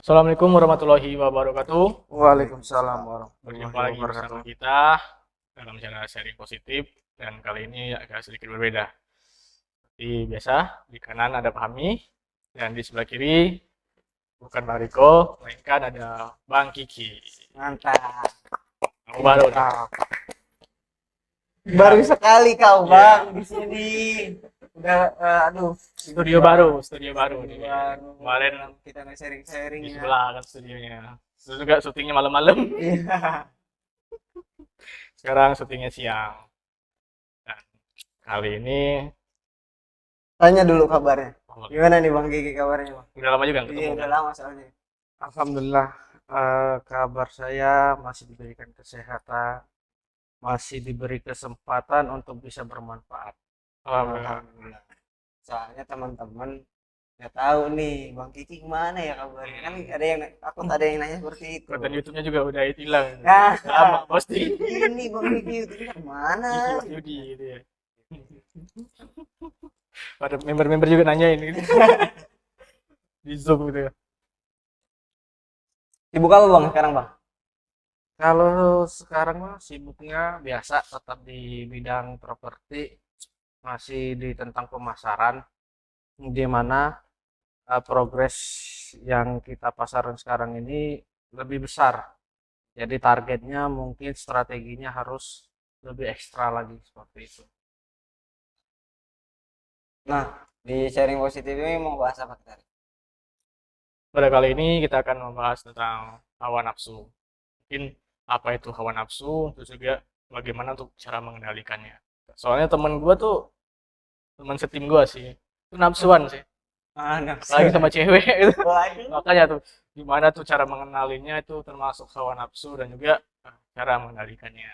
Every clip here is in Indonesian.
Assalamualaikum warahmatullahi wabarakatuh. Waalaikumsalam warahmatullahi Berjumpa lagi bersama wabarakatuh. kita dalam channel sharing positif dan kali ini agak sedikit berbeda. Seperti biasa, di kanan ada Fahmi dan di sebelah kiri bukan Bang Riko, melainkan ada Bang Kiki. Mantap, Kamu baru nih. mantap. Baru sekali kau Iya. bang di sini. Udah, aduh. Studio baru nih. Baru. Kemarin Kita sharing-sharing di ya. sebelah kan studionya. Terus juga syutingnya malam-malam. Iya. Sekarang syutingnya siang. Dan kali ini Tanya dulu kabarnya. Gimana nih bang Gigi kabarnya bang? udah lama juga nggak Iya ketemu udah kan? lama soalnya. Alhamdulillah, kabar saya masih diberikan kesehatan, masih diberi kesempatan untuk bisa bermanfaat. Alhamdulillah. Alhamdulillah. Soalnya teman-teman nggak tahu nih Bang Kiki gimana ya kabarnya, kan ada yang ada yang nanya seperti itu. Konten YouTube-nya juga udah hilang. Nah, Lama posting. ini Bang Kiki itu kemana? Kiki Wahyudi gitu ya. Pada member-member juga nanya ini di Zoom gitu ya. Sibuk apa Bang sekarang Bang? Kalau sekarang mah sibuknya biasa tetap di bidang properti, masih di tentang pemasaran, di mana progres yang kita pasaran sekarang ini lebih besar. Jadi targetnya mungkin strateginya harus lebih ekstra lagi seperti itu. Nah, di sharing positif ini mau bahas apa kita? Pada kali ini kita akan membahas tentang hawa nafsu. Mungkin apa itu hawa nafsu, terus juga bagaimana untuk cara mengendalikannya. Soalnya temen gue tuh, teman setim gue sih, itu nafsuan sih. Ah, nafsu. Apalagi sama cewek itu. Waduh. Makanya tuh, gimana tuh cara mengenalinya itu termasuk hawa nafsu dan juga cara mengendalikannya.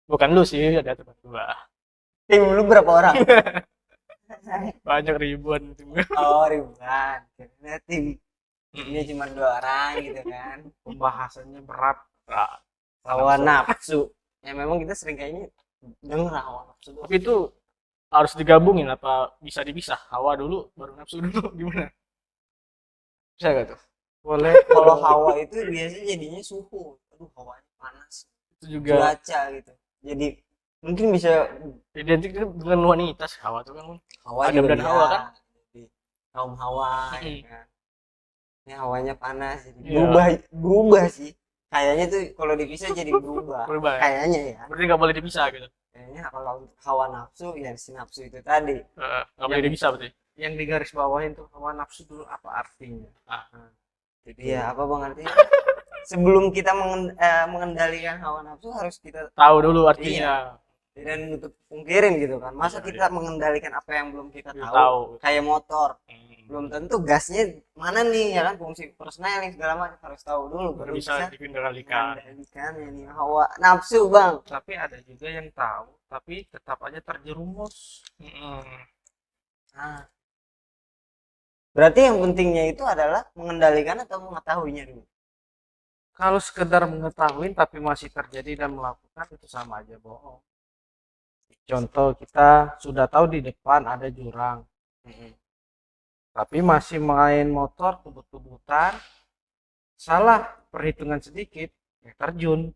Bukan lu sih, ada teman gue. Tim lu berapa orang? Banyak ribuan tim gue. Oh, ribuan. Karena timnya cuma 2 orang gitu kan. Pembahasannya berat. Nah, Hawa nafsu. Ya memang kita sering kayaknya denger hawa nafsu. tapi itu harus digabungin apa bisa dipisah? Hawa dulu, baru nafsu dulu, gimana? Bisa gak tuh? Boleh. Kalau hawa itu biasanya jadinya suhu. Aduh, hawanya panas. Itu juga Cuaca gitu. Jadi mungkin bisa identik dengan wanita sih, hawa tuh kan. hawa Adam juga dan Hawa kan? Jadi, kaum hawa Mm-mm. ya kan. Ini hawanya panas jadi Iya. berubah sih. Kayaknya tuh kalau dipisah jadi berubah. Berubah ya? Kayaknya ya. Berarti nggak boleh dipisah gitu. Kayaknya kalau hawa nafsu ya si nafsu itu tadi. Nggak boleh dipisah berarti. Yang digaris bawahin tuh hawa nafsu dulu apa artinya? Ah, Iya, apa bang artinya? Sebelum kita mengendalikan hawa nafsu harus kita tahu dulu artinya. dan nutup pungkirin gitu kan. Masa Iya, kita iya. mengendalikan apa yang belum kita Belum tahu? tahu. Kayak motor, belum Hmm. tentu gasnya mana nih ya kan, fungsi persneling segala macam harus tahu dulu Baru baru bisa bisa dikendalikan. mengendalikan ini hawa nafsu bang. Tapi ada juga yang tahu, tapi tetap aja terjerumus. Nah, berarti yang pentingnya itu adalah mengendalikan atau mengetahuinya dulu. Kalau sekedar mengetahui tapi masih terjadi dan melakukan itu sama aja bohong. Contoh kita sudah tahu di depan ada jurang, tapi masih main motor kebut-kebutan, salah perhitungan sedikit, ya terjun.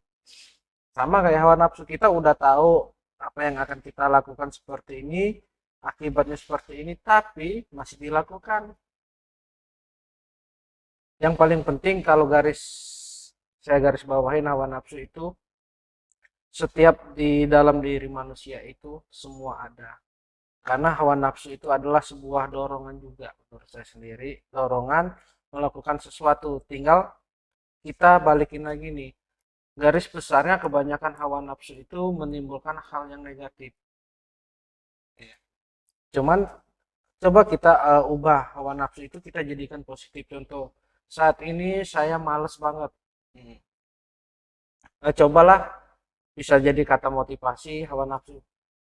Sama kayak hawa nafsu, kita udah tahu apa yang akan kita lakukan seperti ini, akibatnya seperti ini, tapi masih dilakukan. Yang paling penting kalau saya garis bawahin hawa nafsu itu, setiap di dalam diri manusia itu semua ada. Karena hawa nafsu itu adalah sebuah dorongan juga menurut saya sendiri, dorongan melakukan sesuatu. Tinggal kita balikin lagi nih, garis besarnya kebanyakan hawa nafsu itu menimbulkan hal yang negatif. Cuman coba kita ubah hawa nafsu itu kita jadikan positif. Contoh, saat ini saya males banget. Cobalah bisa jadi kata motivasi hawa nafsu.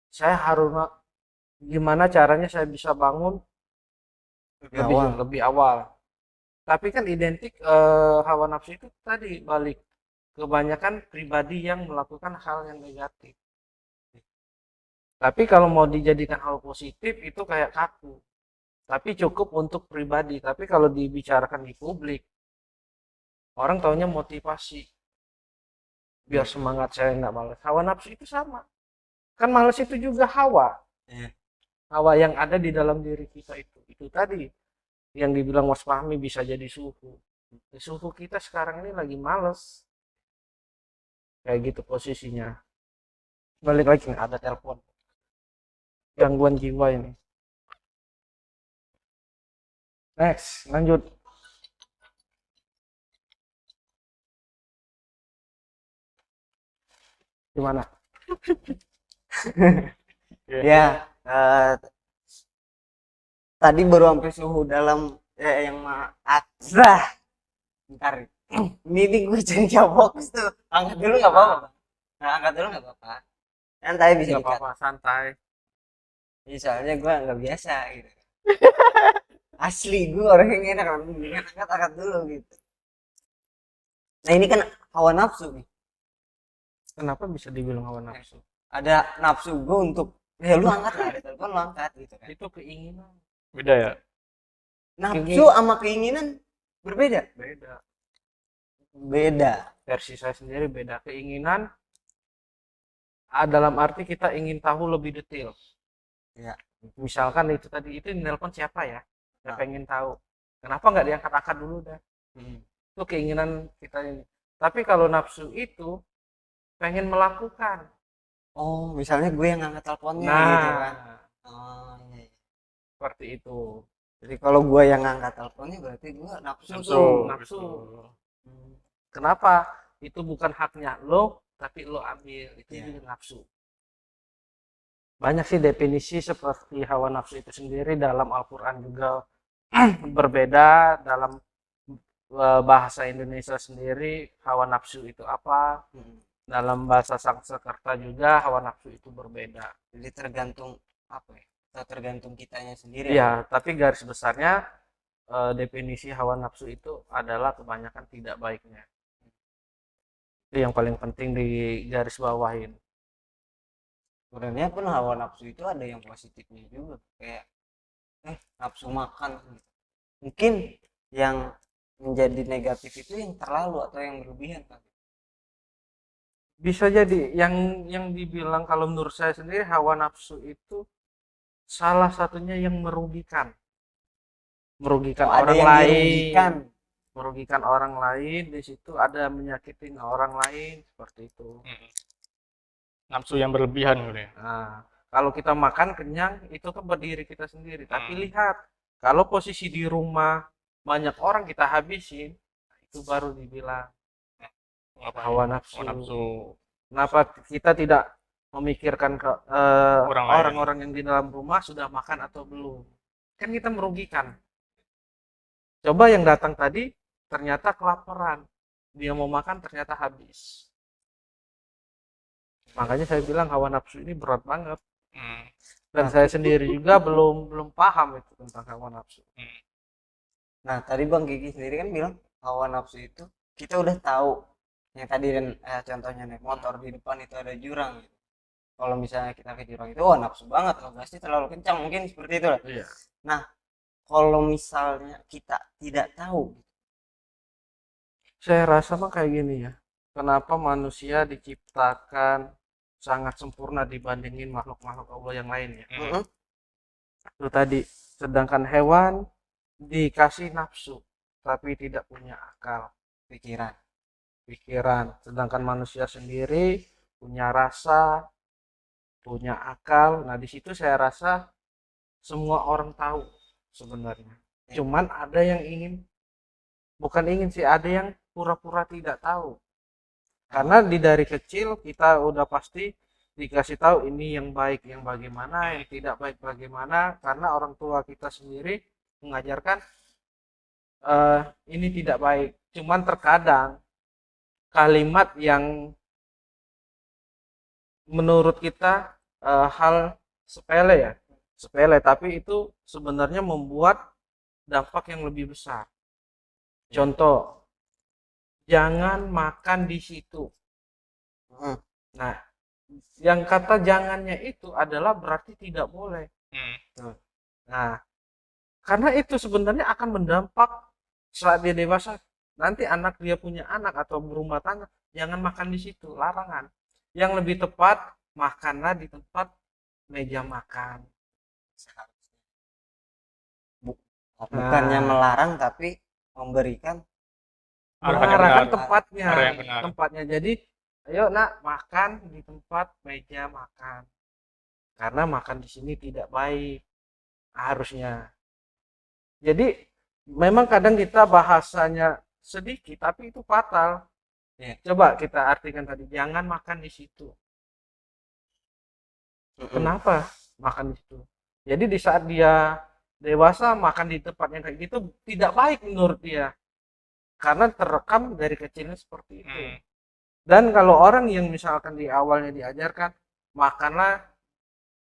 Saya harus gimana caranya saya bisa bangun lebih awal. Tapi kan identik hawa nafsu itu tadi balik kebanyakan pribadi yang melakukan hal yang negatif. Tapi kalau mau dijadikan hal positif itu kayak kaku. Tapi cukup untuk pribadi. Tapi kalau dibicarakan di publik Orang taunya motivasi biar semangat saya nggak malas. Hawa nafsu itu sama, kan malas itu juga hawa. Iya. Hawa yang ada di dalam diri kita itu tadi yang dibilang Mas Fahmi bisa jadi suhu. Suhu kita sekarang ini lagi males, kayak gitu posisinya. Balik lagi nih, ada telepon, gangguan jiwa ini. Next, lanjut. Gimana? Ya, tadi baru sampai suhu dalam yang azrah. Bentar. Ini gue jadi fokus tuh. Angkat dulu nggak apa-apa. Nah, angkat dulu nggak apa-apa. Santai bisa Nggak dikat. apa-apa, santai. Ya, soalnya gue nggak biasa gitu. Asli gue orang yang enak angkat dulu gitu. Nah ini kan hawa nafsu nih. Kenapa bisa dibilang hawa nafsu? Ada nafsu gue untuk ya lu angkat lah, ada telepon lu angkat gitu kan. Itu keinginan. Beda ya? Nafsu sama keinginan berbeda. Beda. Versi saya sendiri beda. Keinginan dalam arti kita ingin tahu lebih detail. Ya. Misalkan itu tadi, itu nelpon siapa ya? Saya pengen tahu. Kenapa nggak diangkat-angkat dulu dah? Itu keinginan kita ini. Tapi kalau nafsu itu pengen melakukan. Oh, misalnya gue yang angkat teleponnya Nah, gitu kan. Oh, iya. seperti itu. Jadi kalau gue yang angkat teleponnya berarti gue nafsu tuh. Nafsu. Kenapa? Itu bukan haknya lo, tapi lo ambil. Itu juga nafsu. Banyak sih definisi seperti hawa nafsu itu sendiri dalam Al-Quran juga berbeda. Dalam bahasa Indonesia sendiri hawa nafsu itu apa? Dalam bahasa Sanskerta juga hawa nafsu itu berbeda. Jadi tergantung apa ya? Tergantung kitanya sendiri. Iya, tapi garis besarnya definisi hawa nafsu itu adalah kebanyakan tidak baiknya. Itu yang paling penting di garis bawahin. Sebenarnya pun hawa nafsu itu ada yang positifnya juga, kayak nafsu makan. Mungkin yang menjadi negatif itu yang terlalu atau yang berlebihan kan. Bisa jadi yang dibilang, kalau menurut saya sendiri hawa nafsu itu salah satunya yang merugikan orang lain. Merugikan orang lain, di situ ada menyakitin orang lain, seperti itu. Nafsu yang berlebihan gitu ya. Nah, kalau kita makan kenyang itu kan berdiri kita sendiri. Tapi lihat, kalau posisi di rumah banyak orang kita habisin, itu baru dibilang hawa nafsu. Kenapa kita tidak memikirkan ke orang-orang yang di dalam rumah sudah makan atau belum? Kan kita merugikan. Coba yang datang tadi ternyata kelaparan, dia mau makan ternyata habis. Makanya saya bilang hawa nafsu ini berat banget. Dan saya sendiri juga belum paham itu tentang hawa nafsu. Nah tadi Bang Gigi sendiri kan bilang hawa nafsu itu kita udah tahu. Yang tadi kan contohnya naik motor di depan itu ada jurang gitu. Kalau misalnya kita ke jurang itu nafsu banget, gasnya terlalu kencang, mungkin seperti itu lah. Iya. Nah kalau misalnya kita tidak tahu, saya rasa mah kayak gini ya. Kenapa manusia diciptakan sangat sempurna dibandingin makhluk-makhluk Allah yang lainnya? Itu tadi, sedangkan hewan dikasih nafsu tapi tidak punya akal, pikiran. Sedangkan manusia sendiri punya rasa, punya akal. Nah, di situ saya rasa semua orang tahu sebenarnya. Cuman ada yang ada yang pura-pura tidak tahu. Karena dari kecil kita udah pasti dikasih tahu ini yang baik yang bagaimana, yang tidak baik bagaimana, karena orang tua kita sendiri mengajarkan ini tidak baik. Cuman terkadang kalimat yang menurut kita hal sepele, tapi itu sebenarnya membuat dampak yang lebih besar. Contoh, jangan makan di situ. Nah, yang kata jangannya itu adalah berarti tidak boleh. Nah, karena itu sebenarnya akan berdampak saat dia dewasa. nanti anak dia punya anak atau berumah tangga, jangan makan di situ, larangan. Yang lebih tepat, makanlah di tempat meja makan. Bukannya Nah, melarang tapi memberikan Arahan yang mengarahkan benar. tempatnya, Arah yang benar. tempatnya. Jadi, ayo nak makan di tempat meja makan. Karena makan di sini tidak baik harusnya. Jadi memang kadang kita bahasanya sedikit tapi itu fatal. Ya. Coba kita artikan tadi, jangan makan di situ. Kenapa makan di situ? Jadi di saat dia dewasa makan di tempat yang kayak gitu tidak baik menurut dia. Karena terekam dari kecilnya seperti itu. Dan kalau orang yang misalkan di awalnya diajarkan makanlah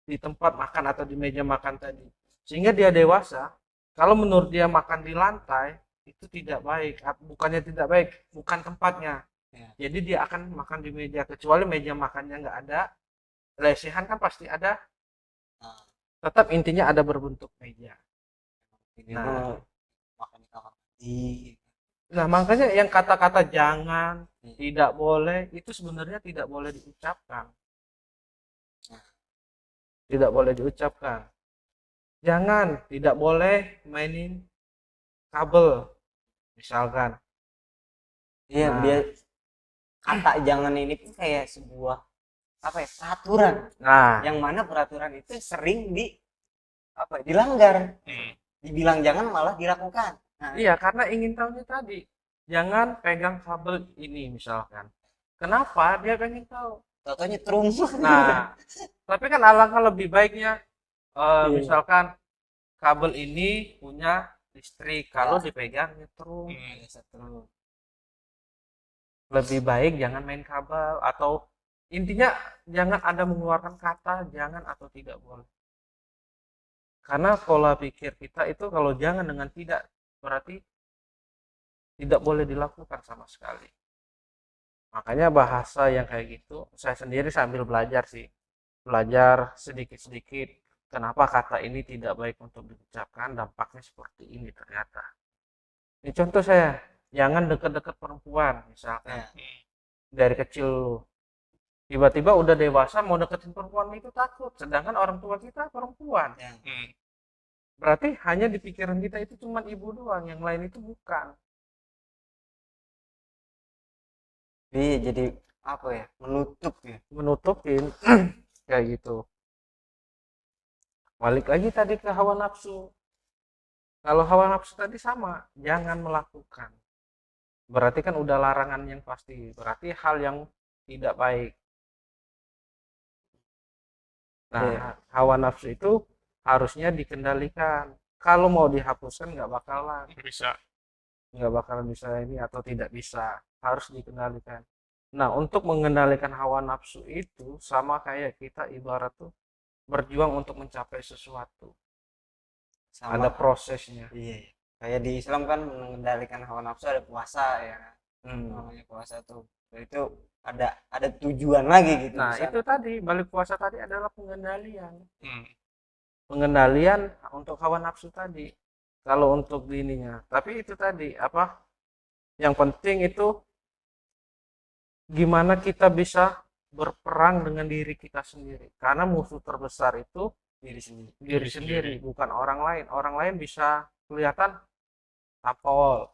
di tempat makan atau di meja makan tadi, sehingga dia dewasa, kalau menurut dia makan di lantai itu tidak baik, bukannya tidak baik, bukan tempatnya. Ya. Jadi dia akan makan di meja, kecuali meja makannya nggak ada, lesehan kan pasti ada, Nah, tetap intinya ada berbentuk meja. ini Nah. mah makan di kamar mandi. Nah, makanya yang kata-kata jangan, tidak boleh, itu sebenarnya tidak boleh diucapkan. Tidak boleh diucapkan. Jangan, tidak boleh mainin kabel, misalkan. Iya, Nah. dia kata jangan ini pun kayak sebuah apa ya, peraturan. Nah, Yang mana peraturan itu sering dilanggar. Dibilang jangan malah dilakukan. Nah, iya, karena ingin tahunya tadi, jangan pegang kabel ini misalkan. Kenapa? Dia pengen tahu. contohnya trum. Nah, tapi kan alangkah lebih baiknya, Iya. misalkan kabel ini punya listrik, kalau dipegang nyetrum. Satu. Lebih baik jangan main kabel, atau intinya jangan ada mengeluarkan kata jangan atau tidak boleh. Karena pola pikir kita itu kalau jangan dengan tidak berarti tidak boleh dilakukan sama sekali. Makanya bahasa yang kayak gitu saya sendiri sambil belajar sih, belajar sedikit-sedikit kenapa kata ini tidak baik untuk diucapkan, dampaknya seperti ini ternyata. Ini contoh saya, jangan dekat-dekat perempuan misalkan. Dari kecil lu, tiba-tiba udah dewasa mau deketin perempuan itu takut, sedangkan orang tua kita perempuan. Berarti hanya di pikiran kita itu cuma ibu doang, yang lain itu bukan. Jadi apa ya, menutup ya. Menutupin kayak gitu. Balik lagi tadi ke hawa nafsu. Kalau hawa nafsu tadi sama, jangan melakukan. Berarti kan udah larangan yang pasti, berarti hal yang tidak baik. Nah, hawa nafsu itu harusnya dikendalikan. Kalau mau dihapuskan nggak bakalan bisa ini atau tidak bisa, harus dikendalikan. Nah, untuk mengendalikan hawa nafsu itu sama kayak kita ibarat tuh berjuang untuk mencapai sesuatu. Sama Ada prosesnya. iya. Kayak di Islam kan mengendalikan hawa nafsu ada puasa ya. Namanya puasa tuh. Itu ada tujuan lagi gitu. Nah, misalnya. itu tadi balik puasa tadi adalah pengendalian. Pengendalian untuk hawa nafsu tadi. Kalau untuk ininya, tapi itu tadi apa? Yang penting itu gimana kita bisa berperang dengan diri kita sendiri. Karena musuh terbesar itu diri sendiri, bukan orang lain. Orang lain bisa kelihatan tampol.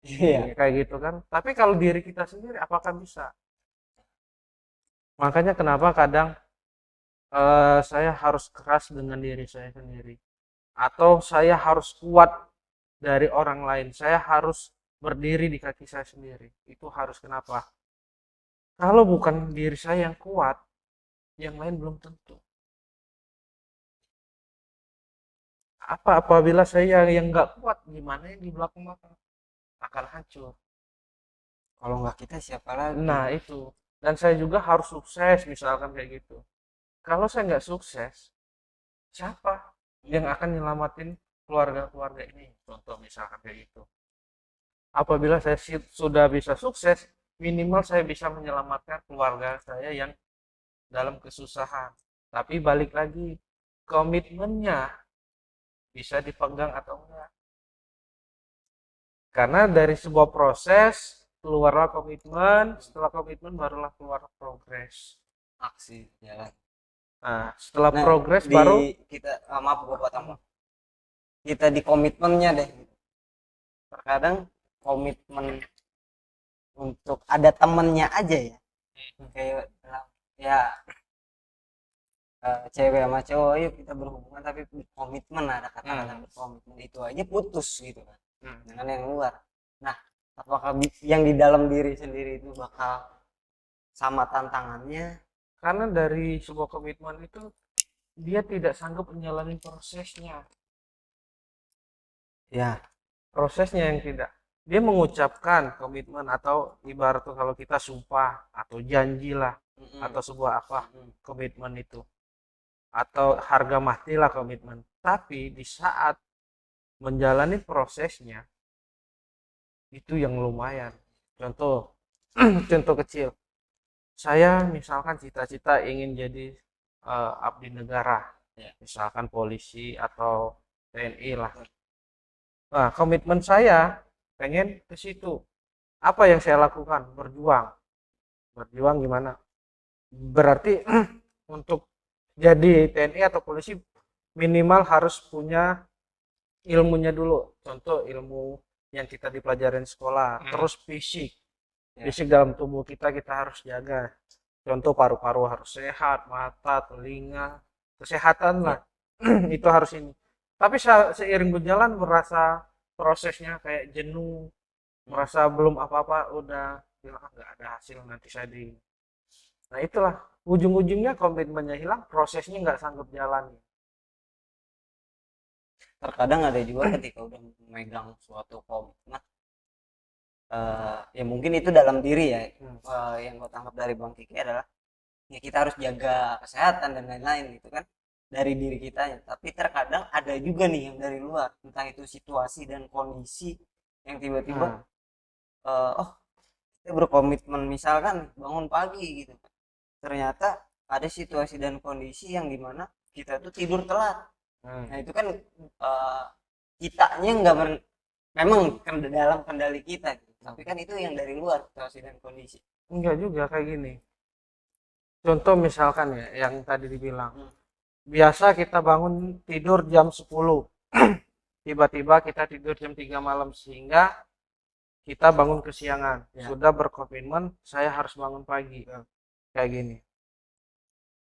Iya. Kayak gitu kan. Tapi kalau diri kita sendiri apakah bisa? Makanya kenapa kadang saya harus keras dengan diri saya sendiri. Atau saya harus kuat dari orang lain. Saya harus berdiri di kaki saya sendiri. Itu harus kenapa? Kalau bukan diri saya yang kuat, yang lain belum tentu. Apabila saya yang nggak kuat, gimana yang di belakang akan hancur. Kalau nggak kita siapa lagi? Nah itu. Dan saya juga harus sukses misalkan kayak gitu. Kalau saya nggak sukses, siapa yang akan nyelamatin keluarga-keluarga ini? Contoh misalkan kayak gitu. Apabila saya sudah bisa sukses, minimal saya bisa menyelamatkan keluarga saya yang dalam kesusahan. Tapi balik lagi, komitmennya bisa dipegang atau enggak. Karena dari sebuah proses keluarlah komitmen, setelah komitmen barulah keluar progres. aksi jalan. Nah, setelah Nah, progres di baru kita maaf gue potong Bang. Kita di komitmennya deh. Terkadang komitmen untuk ada temennya aja ya. Kayak ya cewek sama cowok yuk kita berhubungan tapi komitmen, ada kata-kata berkomitmen itu aja putus gitu kan dengan yang luar. Nah, apakah yang di dalam diri sendiri itu bakal sama tantangannya? karena dari sebuah komitmen itu dia tidak sanggup menjalani prosesnya. Ya. Prosesnya yang tidak. Dia mengucapkan komitmen atau ibarat tuh kalau kita sumpah atau janji lah atau sebuah apa komitmen itu atau harga mati lah komitmen. Tapi di saat menjalani prosesnya itu yang lumayan. Contoh contoh kecil. Saya misalkan cita-cita ingin jadi abdi negara, misalkan polisi atau TNI lah. Nah, komitmen saya pengen ke situ. Apa yang saya lakukan? Berjuang. Berjuang gimana? Berarti untuk jadi TNI atau polisi minimal harus punya ilmunya dulu. Contoh ilmu yang kita dipelajarin sekolah, terus fisik. Fisik dalam tubuh kita harus jaga. Contoh paru-paru harus sehat, mata, telinga, kesehatan lah. Itu harus ini. Tapi seiring berjalan merasa prosesnya kayak jenuh, merasa belum apa-apa, udah bilang nggak ada hasil nanti saya di. Nah itulah ujung-ujungnya komitmennya hilang, prosesnya nggak sanggup jalan. Terkadang ada juga ketika udah memegang suatu komitmen, ya mungkin itu dalam diri ya, yang gue tangkap dari Bang Kiki adalah ya kita harus jaga kesehatan dan lain-lain gitu kan dari diri kita. Tapi terkadang ada juga nih yang dari luar, entah itu situasi dan kondisi yang tiba-tiba oh kita berkomitmen misalkan bangun pagi gitu, ternyata ada situasi dan kondisi yang dimana kita tuh tidur telat. Nah itu kan kitanya nggak memang dalam kendali kita gitu. Tapi kan itu yang dari luar situasi dan kondisi. Enggak juga kayak gini. Contoh misalkan ya yang tadi dibilang. Biasa kita bangun tidur jam 10. Tiba-tiba kita tidur jam 3 malam sehingga kita bangun kesiangan. Sudah berkomitmen saya harus bangun pagi. Kayak gini.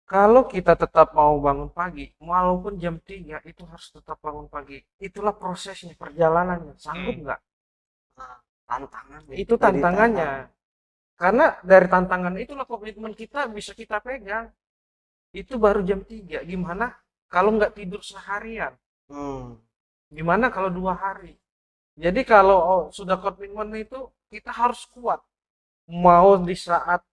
Kalau kita tetap mau bangun pagi, walaupun jam 3 itu harus tetap bangun pagi. Itulah prosesnya, perjalanannya. Sanggup nggak? Tantangan. Itu tantangannya. Karena dari tantangan itulah komitmen kita bisa kita pegang. Itu baru jam 3. Gimana kalau nggak tidur seharian? Gimana kalau 2 hari? Jadi kalau sudah komitmen itu kita harus kuat. Mau di saat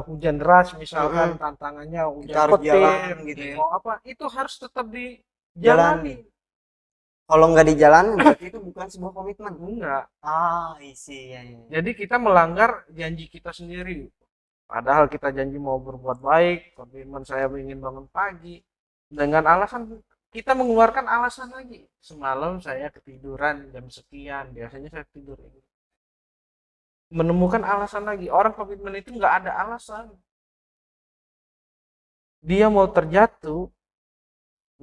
hujan deras misalkan tantangannya hujan petir gitu ya. Mau apa itu harus tetap dijalani. Kalau nggak dijalani berarti itu bukan sebuah komitmen. Enggak. Isi ya. Jadi kita melanggar janji kita sendiri. Padahal kita janji mau berbuat baik, komitmen saya ingin bangun pagi. Dengan alasan kita mengeluarkan alasan lagi. Semalam saya ketiduran jam sekian, biasanya saya tidur ini. Menemukan alasan lagi. Orang komitmen itu nggak ada alasan. Dia mau terjatuh,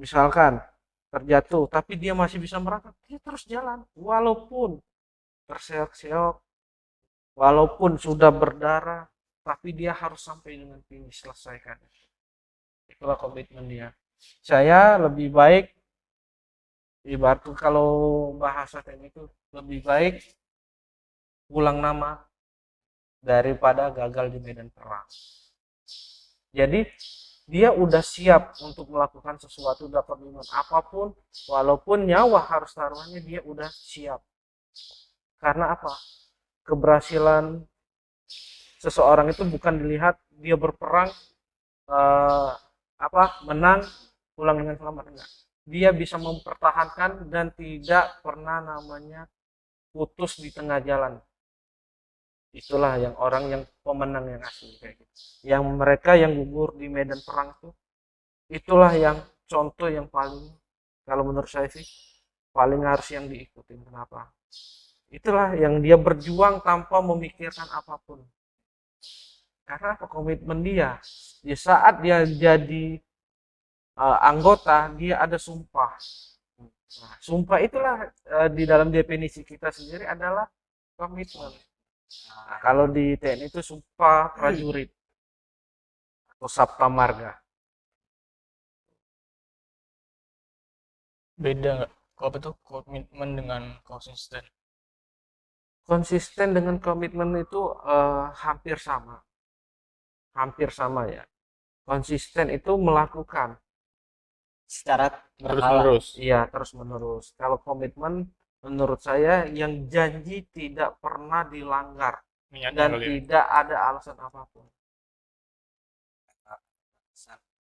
misalkan terjatuh, tapi dia masih bisa merangkak, dia terus jalan. Walaupun terseok-seok, walaupun sudah berdarah, tapi dia harus sampai dengan finish, selesaikan. Itulah komitmen dia. Saya lebih baik, ibarat kalau bahasa teknik itu, lebih baik pulang nama daripada gagal di medan perang. Jadi dia udah siap untuk melakukan sesuatu, dapat komitmen apapun, walaupun nyawa harus taruhannya, dia udah siap. Karena apa? Keberhasilan seseorang itu bukan dilihat dia berperang menang pulang dengan selamat, enggak. Dia bisa mempertahankan dan tidak pernah namanya putus di tengah jalan. Itulah yang orang yang pemenang yang asli kayak gitu. Yang mereka yang gugur di medan perang itu, itulah yang contoh yang paling, kalau menurut saya sih paling harus yang diikutin. Kenapa? Itulah yang dia berjuang tanpa memikirkan apapun. Karena apa? Komitmen dia. Di saat dia jadi anggota, dia ada sumpah. Nah, sumpah itulah di dalam definisi kita sendiri adalah komitmen. Nah, kalau di TNI itu sumpah prajurit atau Sabta Marga. Beda nggak? Kalau apa tuh komitmen dengan konsisten? Konsisten dengan komitmen itu hampir sama ya. Konsisten itu melakukan, secara Terus berkala. menerus. iya terus menerus. Kalau komitmen menurut saya yang janji tidak pernah dilanggar Niatnya dan kali ya. tidak ada alasan apapun,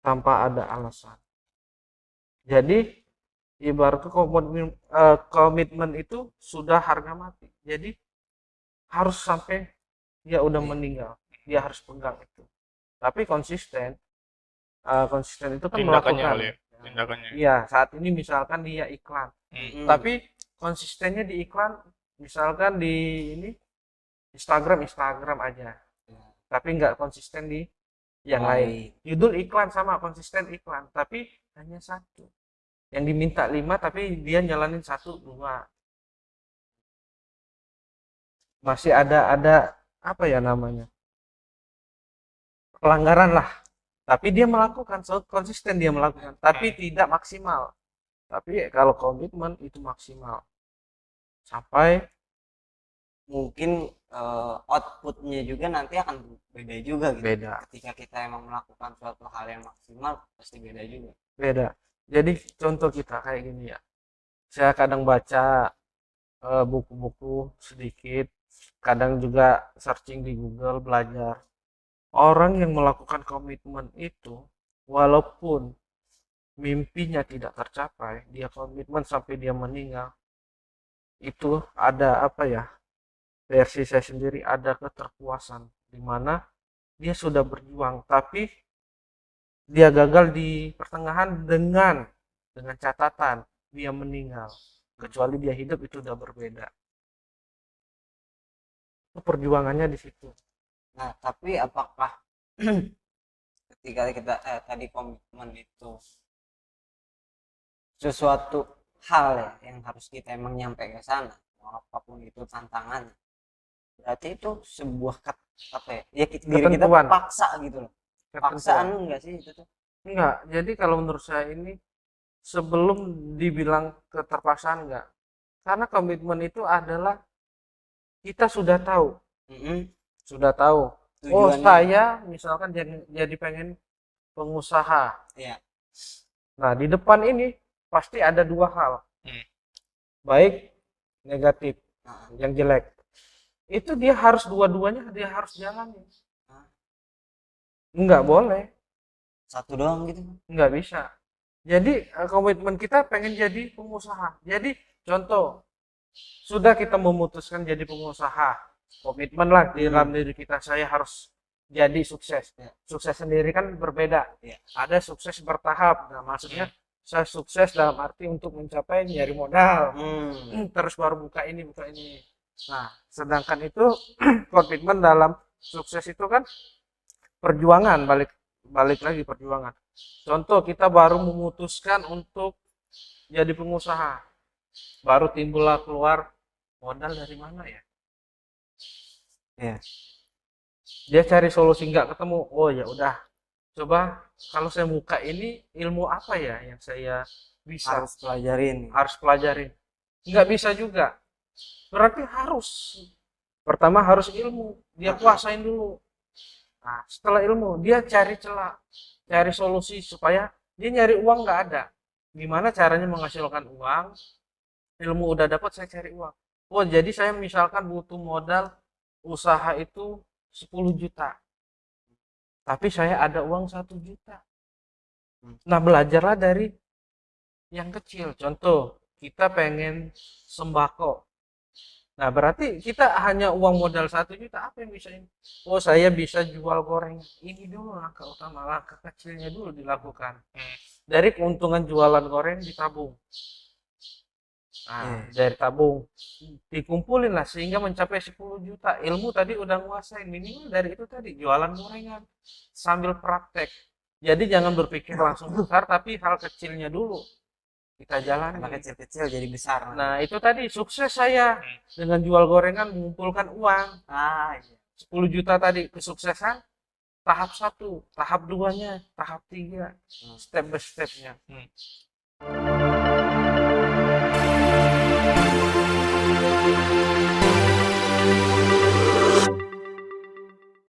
tanpa ada alasan. Jadi ibaratnya komitmen itu sudah harga mati. Jadi harus sampai dia udah meninggal, dia harus pegang itu. Tapi konsisten itu kan Tindakannya melakukan. kali ya. Tindakannya. Iya, saat ini misalkan dia iklan, Hmm. tapi konsistennya di iklan, misalkan di ini Instagram aja, tapi nggak konsisten di yang lain. Judul iklan sama, konsisten iklan, tapi hanya satu. Yang diminta 5 tapi dia nyalanin 1, 2. Masih ada apa ya namanya? Pelanggaran lah. Tapi dia melakukan, so konsisten dia melakukan, tapi tidak maksimal. Tapi kalau komitmen itu maksimal. Sampai Mungkin outputnya juga nanti akan beda juga gitu. beda. Ketika kita emang melakukan suatu hal yang maksimal pasti beda juga. Beda. Jadi contoh kita kayak gini ya. Saya kadang baca buku-buku sedikit, kadang juga searching di Google, belajar. Orang yang melakukan komitmen itu, walaupun mimpinya tidak tercapai, dia komitmen sampai dia meninggal, itu ada apa ya, versi saya sendiri ada keterpuasan, di mana dia sudah berjuang, tapi dia gagal di pertengahan dengan catatan dia meninggal. Kecuali dia hidup itu udah berbeda. Itu perjuangannya di situ. Nah, tapi apakah ketika kita tadi komitmen itu sesuatu hal ya yang harus kita emang nyampe ke sana, apapun itu tantangannya, berarti itu sebuah apa ya, diri kita Ketentuan. paksa gitu loh. Paksaan enggak sih itu tuh? Enggak. Jadi kalau menurut saya ini sebelum dibilang keterpaksaan enggak. Karena komitmen itu adalah kita sudah tahu. Sudah tahu. Oh, Tujuannya. saya misalkan jadi pengen pengusaha. Iya. Nah, di depan ini pasti ada dua hal. Baik, negatif, yang jelek. Itu dia harus dua-duanya dia harus jalani. Enggak boleh. Satu doang gitu. Enggak bisa. Jadi komitmen kita pengen jadi pengusaha. Jadi contoh, sudah kita memutuskan jadi pengusaha, komitmen lah di dalam diri kita, saya harus jadi sukses. Sukses sendiri kan berbeda. Ada sukses bertahap. Nah, maksudnya saya sukses dalam arti untuk mencapai nyari modal. Terus baru buka ini. Nah, sedangkan itu komitmen dalam sukses itu kan perjuangan, balik lagi perjuangan. Contoh, kita baru memutuskan untuk jadi pengusaha, baru timbullah keluar modal dari mana ya? Dia cari solusi nggak ketemu. Oh ya udah, coba kalau saya buka ini, ilmu apa ya yang saya bisa Harus pelajarin. Nggak bisa juga, berarti pertama harus ilmu, dia kuasain dulu. Nah, setelah ilmu dia cari celah, cari solusi supaya dia nyari uang nggak ada. Gimana caranya menghasilkan uang? Ilmu udah dapat, saya cari uang. Oh, jadi saya misalkan butuh modal usaha itu 10 juta. Tapi saya ada uang 1 juta. Nah, belajarlah dari yang kecil. Contoh, kita pengen sembako. Nah, berarti kita hanya uang modal 1 juta, apa yang bisa ini? Oh, saya bisa jual goreng. Ini dulu langkah utama, langkah kecilnya dulu dilakukan. Dari keuntungan jualan goreng ditabung. Nah, dari tabung dikumpulin lah sehingga mencapai 10 juta. Ilmu tadi udah nguasain, minimal dari itu tadi jualan gorengan sambil praktek. Jadi jangan berpikir langsung besar, tapi hal kecilnya dulu kita jalani. Karena kecil-kecil jadi besar. Nah, itu tadi sukses saya dengan jual gorengan mengumpulkan uang Iya. 10 juta tadi. Kesuksesan tahap 1, tahap 2-nya, tahap 3, step by stepnya.